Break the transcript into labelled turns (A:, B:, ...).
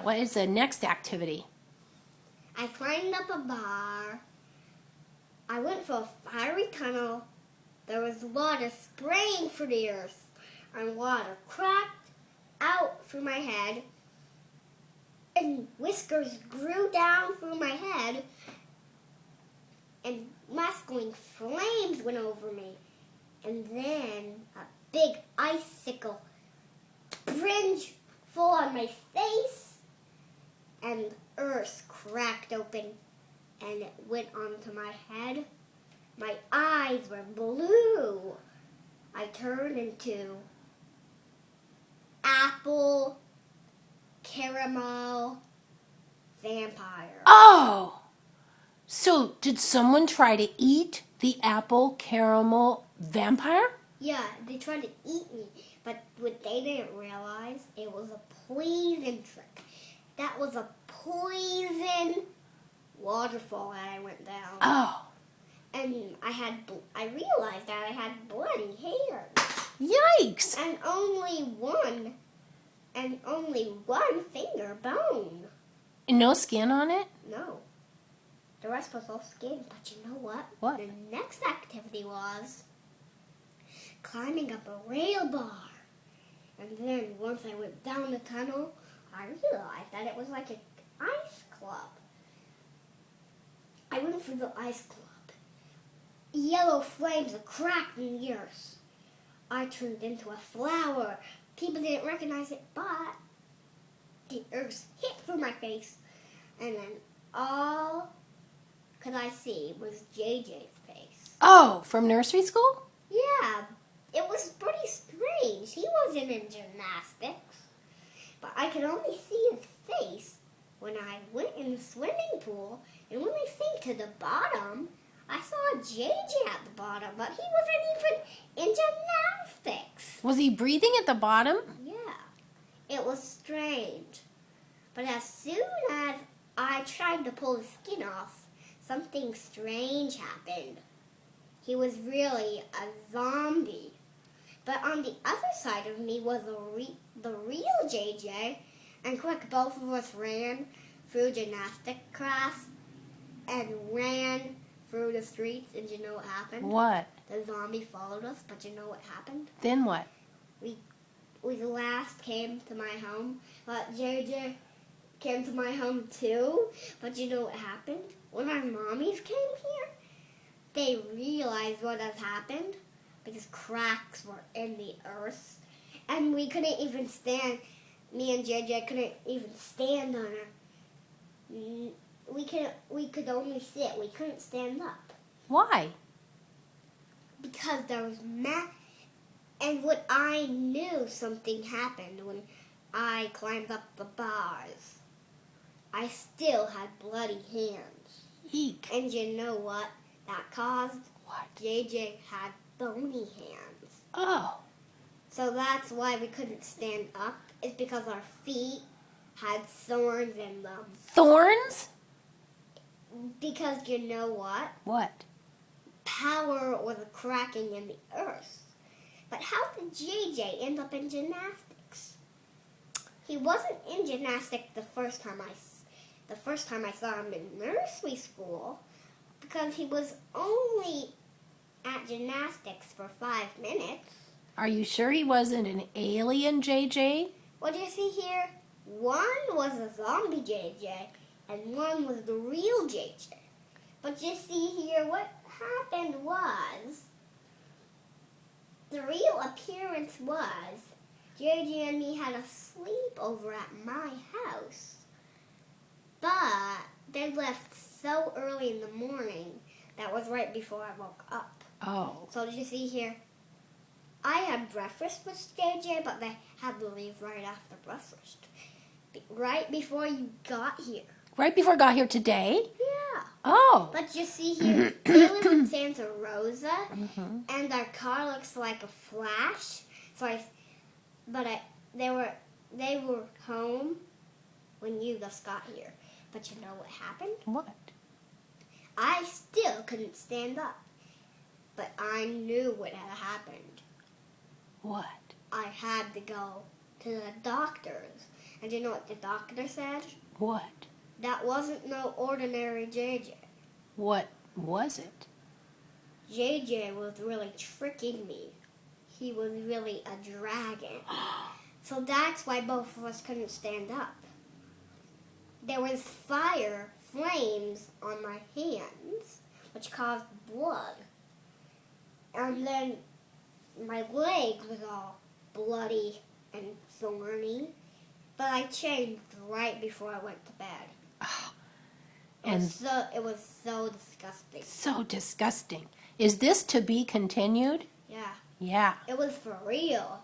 A: What is the next activity?
B: I climbed up a bar. I went for a fiery tunnel. There was water spraying through the earth, and water cracked out through my head, and whiskers grew down through my head, and masculine flames went over me. And then a big icicle springed full on my face, and earth cracked open, and it went onto my head. My eyes were blue. I turned into apple caramel vampire.
A: Oh! So, did someone try to eat the apple caramel vampire?
B: Yeah, they tried to eat me, but what they didn't realize, it was a poison trick. That was a poison waterfall that I went down.
A: Oh.
B: And I realized that I had bloody hair.
A: Yikes!
B: And only one finger bone.
A: No skin on it?
B: No. The rest was all skin. But you know what?
A: What?
B: The next activity was climbing up a rail bar. And then once I went down the tunnel, I realized that it was like an ice club. I went through the ice club. Yellow flames cracked in the earth. I turned into a flower. People didn't recognize it, but the earth hit through my face. And then all could I see was JJ's face.
A: Oh, from nursery school?
B: Yeah, it was pretty strange. He wasn't in gymnastics, but I could only see his face when I went in the swimming pool. And when I sank to the bottom, I saw JJ at the bottom, but he wasn't even in gymnastics.
A: Was he breathing at the bottom?
B: Yeah, it was strange. But as soon as I tried to pull the skin off, something strange happened. He was really a zombie. But on the other side of me was the real JJ. And quick, both of us ran through gymnastic class and ran through the streets. And you know what happened?
A: What?
B: The zombie followed us, but you know what happened?
A: Then what?
B: We last came to my home, but JJ came to my home too. But you know what happened? When our mommies came here, they realized what had happened because cracks were in the earth, and we couldn't even stand. Me and JJ couldn't even stand on her. We could only sit. We couldn't stand up.
A: Why?
B: Because there was and what I knew something happened when I climbed up the bars. I still had bloody hands.
A: Eek.
B: And you know what that caused?
A: What?
B: JJ had bony hands.
A: Oh.
B: So that's why we couldn't stand up. It's because our feet had thorns in them.
A: Thorns?
B: Because you know what?
A: What?
B: Power was cracking in the earth. But how did JJ end up in gymnastics? He wasn't in gymnastics the first time I saw him in nursery school, because he was only at gymnastics for 5 minutes.
A: Are you sure he wasn't an alien JJ?
B: What do you see here? One was a zombie JJ, and one was the real JJ. But you see here, what happened was, the real appearance was, JJ and me had a sleepover at my house. But they left so early in the morning, that was right before I woke up.
A: Oh.
B: So did you see here? I had breakfast with JJ, but they had to leave right after breakfast. Right before you got here.
A: Right before I got here today?
B: Yeah.
A: Oh.
B: But you see here, they live in Santa Rosa,
A: Mm-hmm.
B: and their car looks like a flash. They were home when you just got here. But you know what happened?
A: What?
B: I still couldn't stand up. But I knew what had happened.
A: What?
B: I had to go to the doctors. And you know what the doctor said?
A: What?
B: That wasn't no ordinary JJ.
A: What was it?
B: JJ was really tricking me. He was really a dragon. So that's why both of us couldn't stand up. There was flames on my hands, which caused blood. And then my leg was all bloody and thorny. But I changed right before I went to bed.
A: And
B: It was so disgusting.
A: so disgusting. Is this to be continued?
B: Yeah.
A: Yeah.
B: It was for real.